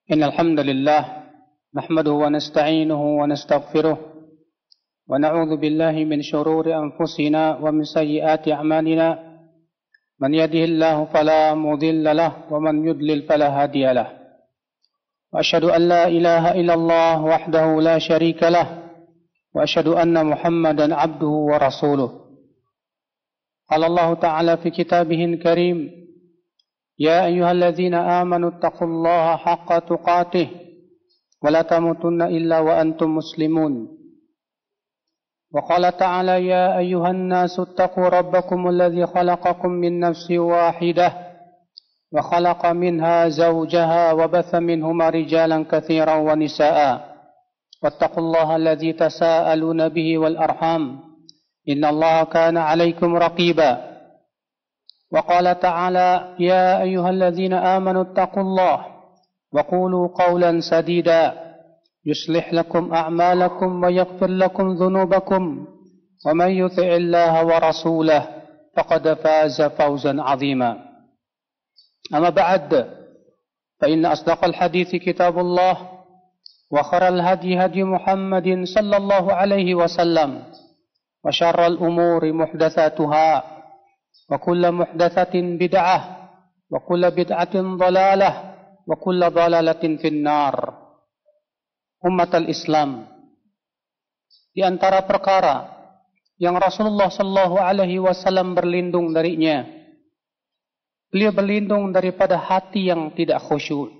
إن الحمد لله نحمده ونستعينه ونستغفره ونعوذ بالله من شرور أنفسنا ومن سيئات أعمالنا من يهده الله فلا مضل له ومن يضلل فلا هادي له وأشهد أن لا إله إلا الله وحده لا شريك له وأشهد أن محمدا عبده ورسوله قال الله تعالى في كتابه الكريم يا أيها الذين آمنوا اتقوا الله حق تقاته ولا تموتن إلا وأنتم مسلمون وقال تعالى يا أيها الناس اتقوا ربكم الذي خلقكم من نفس واحدة وخلق منها زوجها وبث منهما رجالا كثيرا ونساء واتقوا الله الذي تساءلون به والأرحام إن الله كان عليكم رقيبا وقال تعالى يا أيها الذين آمنوا اتقوا الله وقولوا قولا سديدا يصلح لكم أعمالكم ويغفر لكم ذنوبكم ومن يطع الله ورسوله فقد فاز فوزا عظيما أما بعد فإن أصدق الحديث كتاب الله وخير الهدي هدي محمد صلى الله عليه وسلم وشر الأمور محدثاتها وكل محدثة بدعة وكل بدعة ضلالة وكل ضلالة في النار. Ummatul Islam, di antara perkara yang Rasulullah sallallahu alaihi wasallam berlindung darinya, beliau berlindung daripada hati yang tidak khusyuk.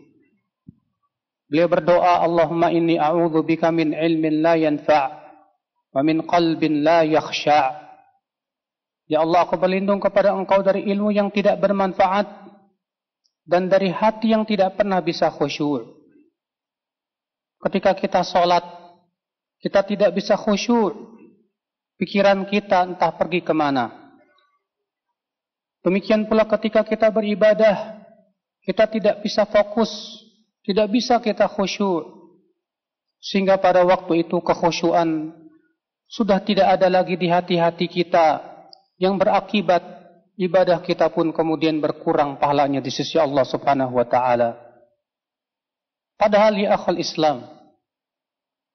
Beliau berdoa, Allahumma inni a'udzubika min ilmin la yanfa' wa min qalbin la yakhsha'. Ya Allah, aku berlindung kepada Engkau dari ilmu yang tidak bermanfaat dan dari hati yang tidak pernah bisa khusyuk. Ketika kita sholat, kita tidak bisa khusyuk. Pikiran kita entah pergi kemana. Demikian pula ketika kita beribadah, kita tidak bisa fokus, tidak bisa kita khusyuk. Sehingga pada waktu itu kekhusyuan sudah tidak ada lagi di hati-hati kita, yang berakibat ibadah kita pun kemudian berkurang pahalanya di sisi Allah Subhanahu wa taala. Padahal ya akhul Islam,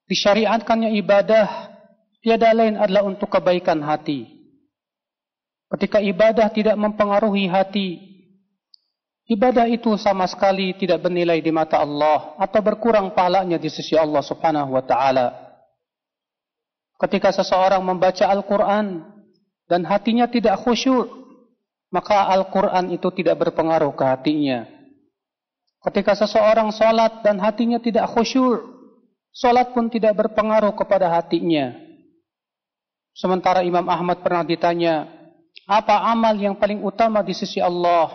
disyariatkannya ibadah tiada lain adalah untuk kebaikan hati. Ketika ibadah tidak mempengaruhi hati, ibadah itu sama sekali tidak bernilai di mata Allah atau berkurang pahalanya di sisi Allah Subhanahu wa taala. Ketika seseorang membaca Al-Qur'an dan hatinya tidak khusyuk, maka Al-Quran itu tidak berpengaruh ke hatinya. Ketika seseorang sholat dan hatinya tidak khusyuk, sholat pun tidak berpengaruh kepada hatinya. Sementara Imam Ahmad pernah ditanya, apa amal yang paling utama di sisi Allah?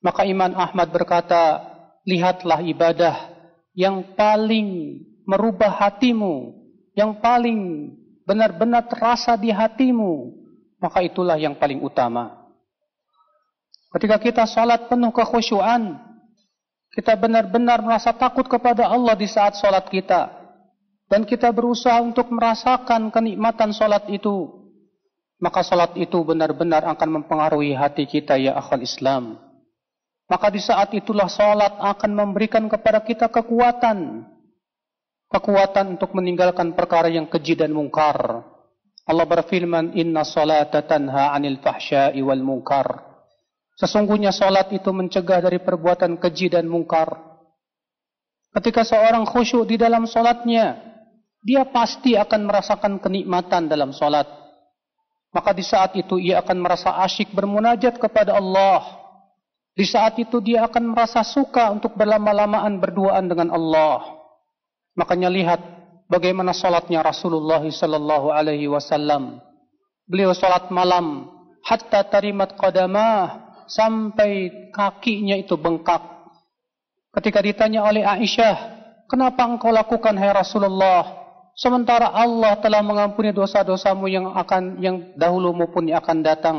Maka Imam Ahmad berkata, lihatlah ibadah yang paling merubah hatimu, yang paling benar-benar terasa di hatimu, maka itulah yang paling utama. Ketika kita sholat penuh kekhusyuan, kita benar-benar merasa takut kepada Allah di saat sholat kita, dan kita berusaha untuk merasakan kenikmatan sholat itu, maka sholat itu benar-benar akan mempengaruhi hati kita ya akhal Islam. Maka di saat itulah sholat akan memberikan kepada kita kekuatan untuk meninggalkan perkara yang keji dan mungkar. Allah berfirman, Inna salata tanha anil fahsya'i wal munkar. Sesungguhnya salat itu mencegah dari perbuatan keji dan mungkar. Ketika seorang khusyuk di dalam salatnya, dia pasti akan merasakan kenikmatan dalam salat. Maka di saat itu ia akan merasa asyik bermunajat kepada Allah. Di saat itu dia akan merasa suka untuk berlama-lamaan berduaan dengan Allah. Makanya lihat bagaimana salatnya Rasulullah sallallahu alaihi wasallam. Beliau salat malam hatta tarimat qadamah, sampai kakinya itu bengkak. Ketika ditanya oleh Aisyah, "Kenapa engkau lakukan hai Rasulullah? Sementara Allah telah mengampuni dosa-dosamu yang dahulumu pun yang akan datang."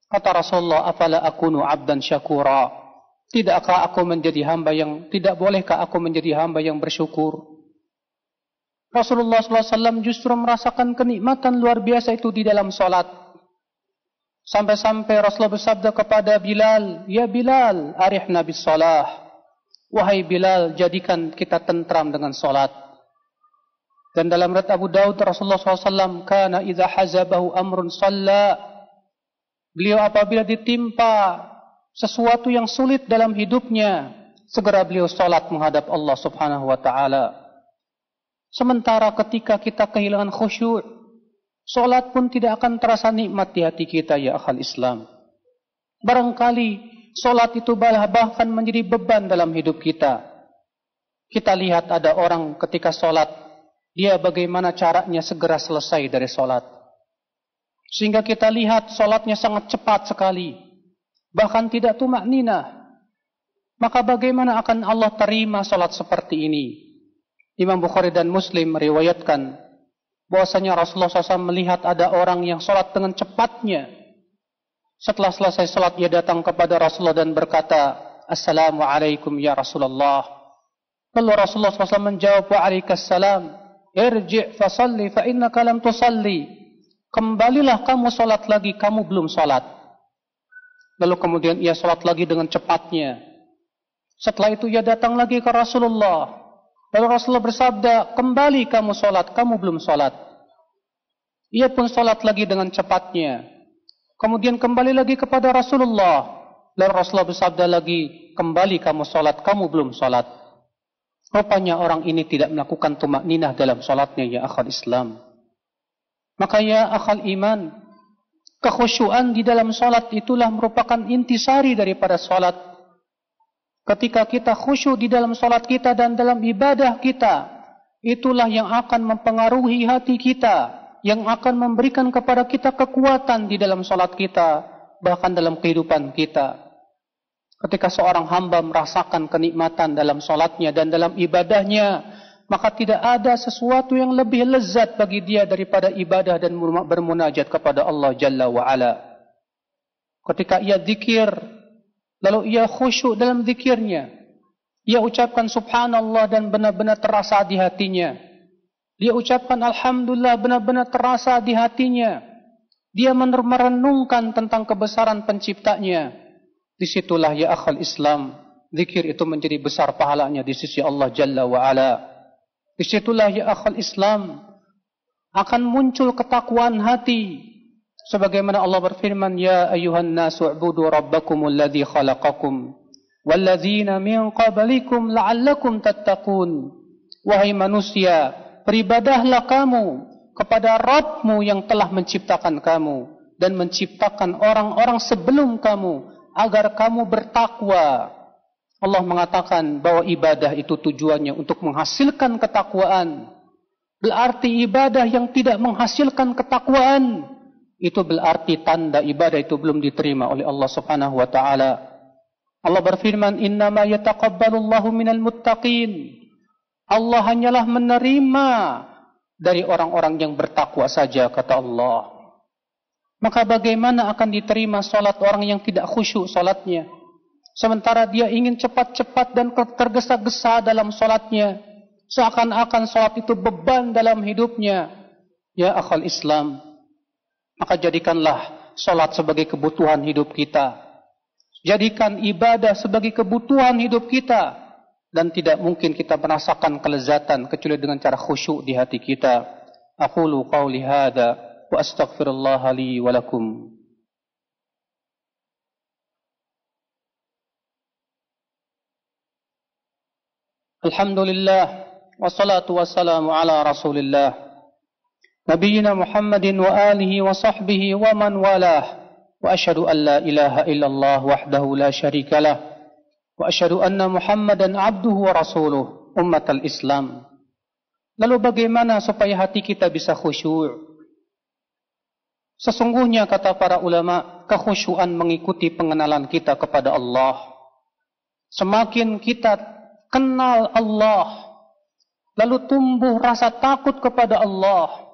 Kata Rasulullah, "Afala akunu 'abdan syakura?" Tidakkah aku menjadi hamba yang bolehkah aku menjadi hamba yang bersyukur? Rasulullah SAW justru merasakan kenikmatan luar biasa itu di dalam salat. Sampai-sampai Rasulullah bersabda kepada Bilal, "Ya Bilal, arihna bis salah." Wahai Bilal, jadikan kita tentram dengan solat. Dan dalam riwayat Abu Daud, Rasulullah SAW, kana idza hazabahu amrun shalla. Beliau apabila ditimpa sesuatu yang sulit dalam hidupnya, segera beliau solat menghadap Allah Subhanahu wa taala. Sementara ketika kita kehilangan khusyuk, solat pun tidak akan terasa nikmat di hati kita, ya akhal Islam. Barangkali solat itu bahkan menjadi beban dalam hidup kita. Kita lihat ada orang ketika solat, dia bagaimana caranya segera selesai dari solat. Sehingga kita lihat solatnya sangat cepat sekali, bahkan tidak tumakninah. Maka bagaimana akan Allah terima solat seperti ini? Imam Bukhari dan Muslim meriwayatkan bahwasanya Rasulullah SAW melihat ada orang yang solat dengan cepatnya. Setelah selesai solat, ia datang kepada Rasulullah dan berkata, Assalamualaikum ya Rasulullah. Lalu Rasulullah SAW menjawab, Waalaikumsalam. Irji' fasalli fa innaka lam tusalli. Kembalilah kamu solat lagi, kamu belum solat. Lalu kemudian ia solat lagi dengan cepatnya. Setelah itu ia datang lagi ke Rasulullah. Lalu Rasulullah bersabda, kembali kamu solat, kamu belum solat. Ia pun solat lagi dengan cepatnya. Kemudian kembali lagi kepada Rasulullah. Lalu Rasulullah bersabda lagi, kembali kamu solat, kamu belum solat. Rupanya orang ini tidak melakukan tumakninah dalam solatnya, ya akhal Islam. Maka ya akhal iman, kekhusyuan di dalam solat itulah merupakan intisari daripada solat. Ketika kita khusyuk di dalam solat kita dan dalam ibadah kita, itulah yang akan mempengaruhi hati kita, yang akan memberikan kepada kita kekuatan di dalam solat kita, bahkan dalam kehidupan kita. Ketika seorang hamba merasakan kenikmatan dalam solatnya dan dalam ibadahnya, maka tidak ada sesuatu yang lebih lezat bagi dia daripada ibadah dan bermunajat kepada Allah Jalla wa'ala. Ketika ia zikir, lalu ia khusyuk dalam zikirnya, ia ucapkan subhanallah dan benar-benar terasa di hatinya. Dia ucapkan alhamdulillah benar-benar terasa di hatinya. Dia merenungkan tentang kebesaran penciptanya. Disitulah ya akhal Islam, zikir itu menjadi besar pahalanya di sisi Allah Jalla wa'ala. Disitulah ya akhal Islam, akan muncul ketakwaan hati. Sebagaimana Allah berfirman, Ya ayuhan nasu u'budu rabbakumul ladzi khalaqakum walladzina min qablikum la'allakum tattaqun. Wahai manusia, beribadahlah kamu kepada Rabbmu yang telah menciptakan kamu dan menciptakan orang-orang sebelum kamu agar kamu bertakwa. Allah mengatakan bahwa ibadah itu tujuannya untuk menghasilkan ketakwaan. Berarti ibadah yang tidak menghasilkan ketakwaan, itu berarti tanda ibadah itu belum diterima oleh Allah Subhanahu wa taala. Allah berfirman, "Innama yataqabbalullahu minal muttaqin." Allah hanyalah menerima dari orang-orang yang bertakwa saja, kata Allah. Maka bagaimana akan diterima salat orang yang tidak khusyuk salatnya? Sementara dia ingin cepat-cepat dan tergesa-gesa dalam salatnya, seakan-akan salat itu beban dalam hidupnya. Ya akhal Islam, maka jadikanlah salat sebagai kebutuhan hidup kita. Jadikan ibadah sebagai kebutuhan hidup kita, dan tidak mungkin kita merasakan kelezatan kecuali dengan cara khusyuk di hati kita. Aqulu qawli hadza wa astaghfirullah li wa lakum. Alhamdulillah wassalatu wassalamu ala Rasulillah Nabiyyina Muhammadin wa alihi wa sahbihi wa man walah. Wa asyhadu an la ilaha illallah wahdahu la syarika lah. Wa asyhadu anna Muhammadan abduhu wa rasuluh. Ummatal Islam. Lalu bagaimana supaya hati kita bisa khusyuk? Sesungguhnya kata para ulama, kekhusyuan mengikuti pengenalan kita kepada Allah. Semakin kita kenal Allah, lalu tumbuh rasa takut kepada Allah,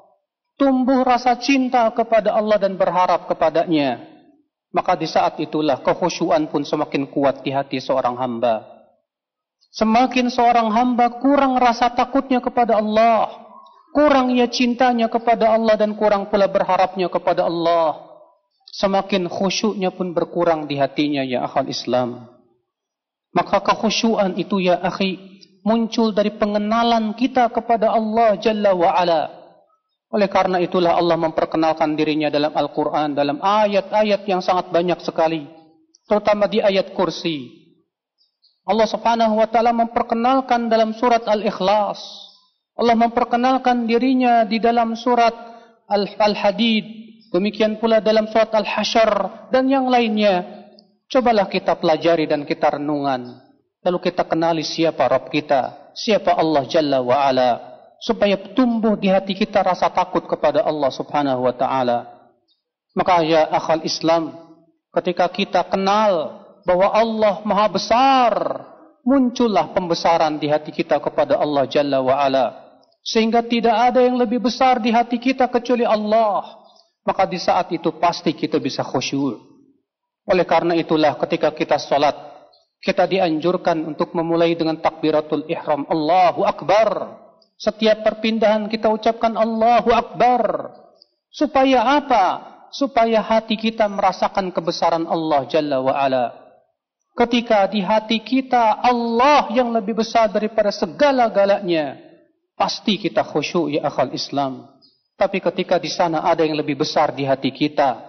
tumbuh rasa cinta kepada Allah dan berharap kepadanya, maka di saat itulah kekhusyuan pun semakin kuat di hati seorang hamba. Semakin seorang hamba kurang rasa takutnya kepada Allah, kurang ia cintanya kepada Allah dan kurang pula berharapnya kepada Allah, semakin khusyuknya pun berkurang di hatinya, ya akhal Islam. Maka kekhusyuan itu ya akhi, muncul dari pengenalan kita kepada Allah Jalla wa'ala. Oleh karena itulah Allah memperkenalkan dirinya dalam Al-Quran, dalam ayat-ayat yang sangat banyak sekali, terutama di ayat kursi. Allah subhanahu wa ta'ala memperkenalkan dalam surat Al-Ikhlas. Allah memperkenalkan dirinya di dalam surat Al-Hadid. Demikian pula dalam surat Al-Hasyr dan yang lainnya. Cobalah kita pelajari dan kita renungan. Lalu kita kenali siapa Rabb kita, siapa Allah Jalla wa'ala, supaya tumbuh di hati kita rasa takut kepada Allah subhanahu wa ta'ala. Maka ya akhal Islam, ketika kita kenal bahwa Allah maha besar, muncullah pembesaran di hati kita kepada Allah Jalla wa'ala. Sehingga tidak ada yang lebih besar di hati kita kecuali Allah. Maka di saat itu pasti kita bisa khusyuk. Oleh karena itulah ketika kita salat, kita dianjurkan untuk memulai dengan takbiratul ihram, Allahu Akbar. Setiap perpindahan kita ucapkan Allahu Akbar. Supaya apa? Supaya hati kita merasakan kebesaran Allah Jalla wa'ala. Ketika di hati kita Allah yang lebih besar daripada segala-galanya, pasti kita khusyuk ya akhal Islam. Tapi ketika di sana ada yang lebih besar di hati kita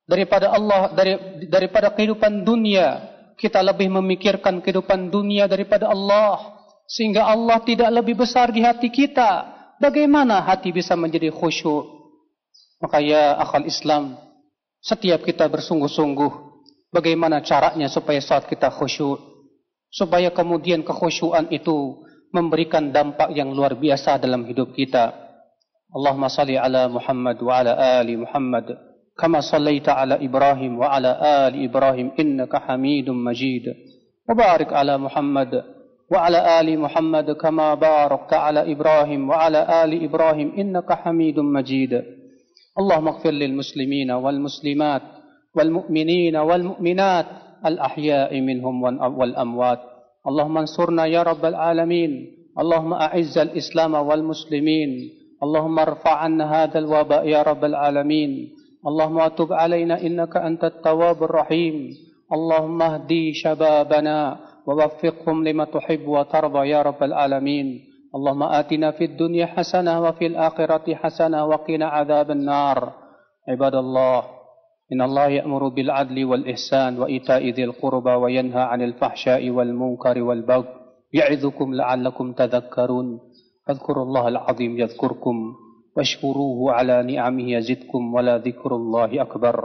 daripada Allah, daripada kehidupan dunia, kita lebih memikirkan kehidupan dunia daripada Allah, sehingga Allah tidak lebih besar di hati kita. Bagaimana hati bisa menjadi khusyuk? Maka ya akhal Islam, setiap kita bersungguh-sungguh bagaimana caranya supaya saat kita khusyuk, supaya kemudian kekhusyuan itu memberikan dampak yang luar biasa dalam hidup kita. Allahumma salli ala Muhammad wa ala ali Muhammad كما صليت على إبراهيم وعلى آل إبراهيم إنك حميد مجيد وبارك على محمد وعلى آل محمد كما باركت على إبراهيم وعلى آل إبراهيم إنك حميد مجيد اللهم اغفر للمسلمين والمسلمات والمؤمنين والمؤمنات الأحياء منهم والأموات اللهم انصرنا يا رب العالمين اللهم أعز الإسلام والمسلمين اللهم ارفع عنا هذا الوباء يا رب العالمين اللهم اتب علينا إنك أنت التواب الرحيم اللهم اهدي شبابنا ووفقهم لما تحب وترضى يا رب العالمين اللهم آتنا في الدنيا حسنة وفي الآخرة حسنة وقنا عذاب النار عباد الله إن الله يأمر بالعدل والإحسان وإيتاء ذي القربى وينهى عن الفحشاء والمنكر والبغي يعظكم لعلكم تذكرون فاذكروا الله العظيم يذكركم واشكروه على نعمه يزدكم ولذكر الله أكبر